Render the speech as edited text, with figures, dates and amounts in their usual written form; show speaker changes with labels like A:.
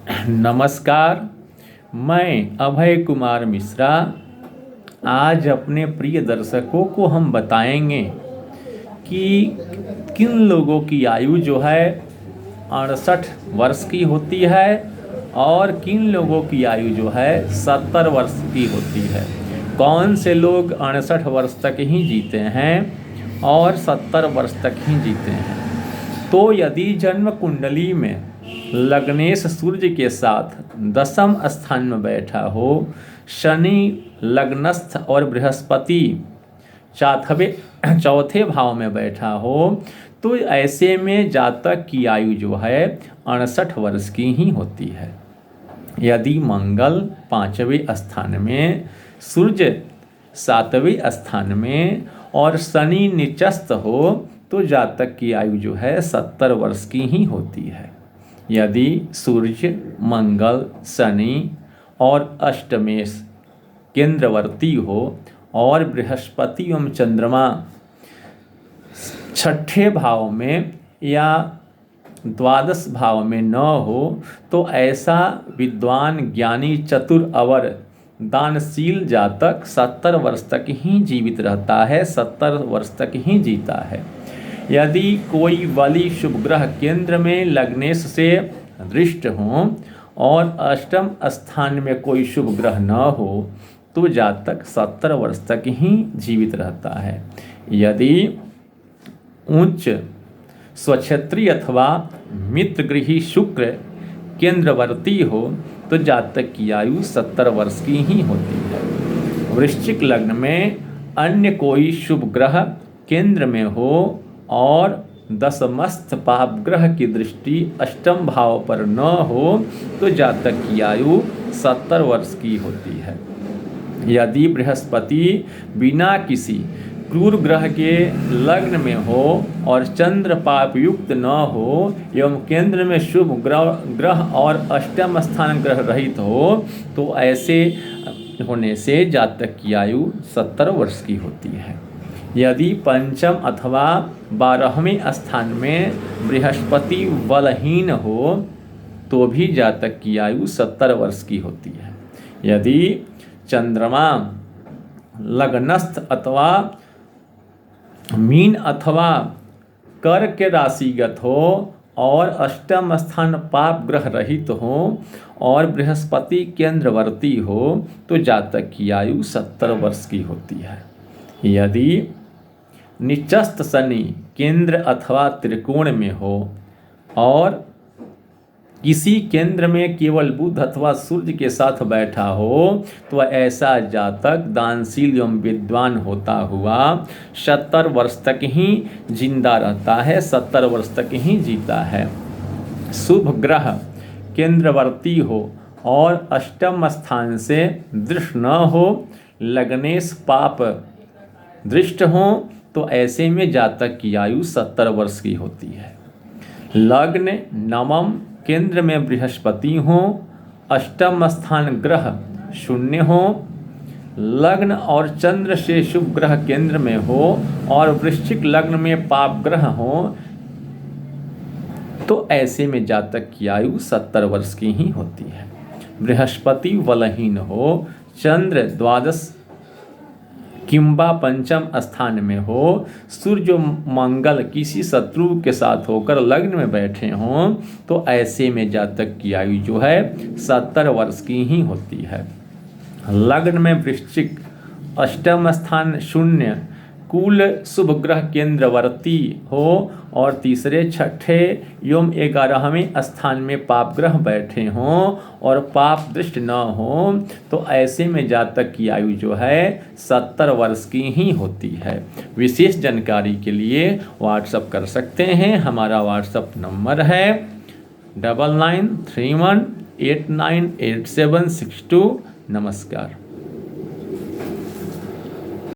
A: नमस्कार, मैं अभय कुमार मिश्रा। आज अपने प्रिय दर्शकों को हम बताएंगे कि किन लोगों की आयु जो है 68 वर्ष की होती है और किन लोगों की आयु जो है 70 वर्ष की होती है। कौन से लोग 68 वर्ष तक ही जीते हैं और 70 वर्ष तक ही जीते हैं। तो यदि जन्म कुंडली में लग्नेश सूर्य के साथ 10वें स्थान में बैठा हो, शनि लग्नस्थ और बृहस्पति चौथे भाव में बैठा हो, तो ऐसे में जातक की आयु जो है 68 वर्ष की ही होती है। यदि मंगल 5वें स्थान में, सूर्य 7वें स्थान में और शनि नीचस्थ हो, तो जातक की आयु जो है 70 वर्ष की ही होती है। यदि सूर्य, मंगल, शनि और अष्टमेश केंद्रवर्ती हो और बृहस्पति एवं चंद्रमा 6ठे भाव में या 12 भाव में न हो, तो ऐसा विद्वान, ज्ञानी, चतुर अवर, दानशील जातक 70 वर्ष तक ही जीवित रहता है, 70 वर्ष तक ही जीता है। यदि कोई बलि शुभ ग्रह केंद्र में लग्नेश से दृष्ट हो और अष्टम स्थान में कोई शुभ ग्रह न हो, तो जातक 70 वर्ष तक ही जीवित रहता है। यदि उच्च स्वक्षेत्री अथवा मित्रगृही शुक्र केंद्रवर्ती हो, तो जातक की आयु 70 वर्ष की ही होती है। वृश्चिक लग्न में अन्य कोई शुभ ग्रह केंद्र में हो और दशमस्थ पाप ग्रह की दृष्टि अष्टम भाव पर न हो, तो जातक की आयु 70 वर्ष की होती है। यदि बृहस्पति बिना किसी क्रूर ग्रह के लग्न में हो और चंद्र पाप युक्त न हो एवं केंद्र में शुभ ग्रह और अष्टम स्थान ग्रह रहित हो, तो ऐसे होने से जातक की आयु 70 वर्ष की होती है। यदि पंचम अथवा 12वें स्थान में बृहस्पति बलहीन हो, तो भी जातक की आयु 70 वर्ष की होती है। यदि चंद्रमा लग्नस्थ अथवा मीन अथवा कर्क के राशिगत हो और अष्टम स्थान पाप ग्रह रहित हो और बृहस्पति केंद्रवर्ती हो, तो जातक की आयु 70 वर्ष की होती है। यदि नीचस्थ शनि केंद्र अथवा त्रिकोण में हो और किसी केंद्र में केवल बुध अथवा सूर्य के साथ बैठा हो, तो ऐसा जातक दानशील एवं विद्वान होता हुआ 70 वर्ष तक ही जिंदा रहता है, 70 वर्ष तक ही जीता है। शुभ ग्रह केंद्रवर्ती हो और अष्टम स्थान से दृष्ट न हो, लग्नेश पाप दृष्ट हो, तो ऐसे में जातक की आयु 70 वर्ष की होती है। लग्न नवम केंद्र में बृहस्पति हो, अष्टम स्थान ग्रह शून्य हो, लग्न और चंद्र से शुभ ग्रह केंद्र में हो और वृश्चिक लग्न में पाप ग्रह हो, तो ऐसे में जातक की आयु 70 वर्ष की ही होती है। बृहस्पति बलहीन हो, चंद्र 12 किंबा पंचम स्थान में हो, सूर्य मंगल किसी शत्रु के साथ होकर लग्न में बैठे हों, तो ऐसे में जातक की आयु जो है 70 वर्ष की ही होती है। लग्न में वृश्चिक, अष्टम स्थान शून्य, कुल शुभ ग्रह केंद्रवर्ती हो और तीसरे, छठे एवं 11वें स्थान में पाप ग्रह बैठे हों और पाप दृष्ट न हो, तो ऐसे में जातक की आयु जो है 70 वर्ष की ही होती है। विशेष जानकारी के लिए व्हाट्सअप कर सकते हैं। हमारा व्हाट्सअप नंबर है 9931898762। नमस्कार।